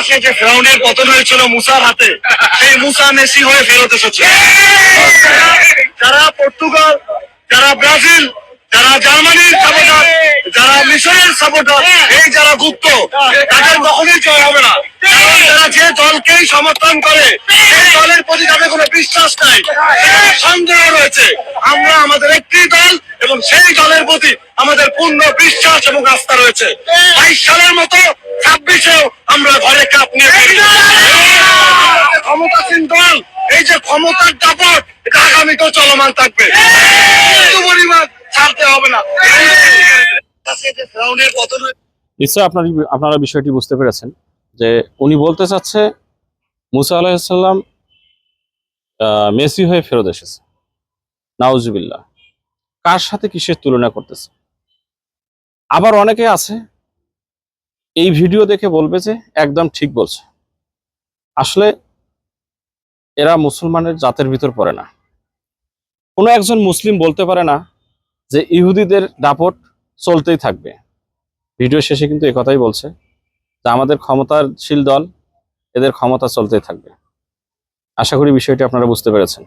আকাশে যে ফেরাউনের পতন হয়েছিল মুসার হাতে, সেই মুসা মেসি হয়ে ফেরত এসেছে। যারা পর্তুগাল, যারা ব্রাজিল, যারা জার্মানির সাপোর্টার, যারা মিশরের সাপোর্টার, এই যারা গুপ্ত, তাদের কখনোই জয় হবে না। কারণ তারা যে দলকেই সমর্থন করে, সেই দলের প্রতি তাদের কোনো বিশ্বাস নাই, সন্দেহ রয়েছে। আমরা আমাদের একটি দল এবং সেই দলের প্রতি আমাদের পূর্ণ বিশ্বাস এবং আস্থা রয়েছে। 22 সালের মতো 26-এও আমরা ঘরে কাপ নিয়ে ফিরি। ক্ষমতাসীন দল, এই যে ক্ষমতার দাপট, এটা আগামীতেও চলমান থাকবে, পরিমাণ ছাড়তে হবে না। নিশ্চয় আপনারা বিষয়টি বুঝতে পেরেছেন যে উনি বলতে চাচ্ছে মুসা আলাইহিসসালাম মেসি হয়ে ফেরত এসেছে। নাউজুবিল্লাহ, কার সাথে কিসের তুলনা করতেছে? আবার অনেকে আছে এই ভিডিও দেখে বলবে যে একদম ঠিক বলছে। আসলে এরা মুসলমানের জাতের ভিতর পড়ে না। কোনো একজন মুসলিম বলতে পারে না যে ইহুদিদের দাপট চলতেই থাকবে। ভিডিও শেষে কিন্তু একথাই বলছে যে আমাদের ক্ষমতাশীল দল, এদের ক্ষমতা চলতেই থাকবে। আশা করি বিষয়টি আপনারা বুঝতে পেরেছেন।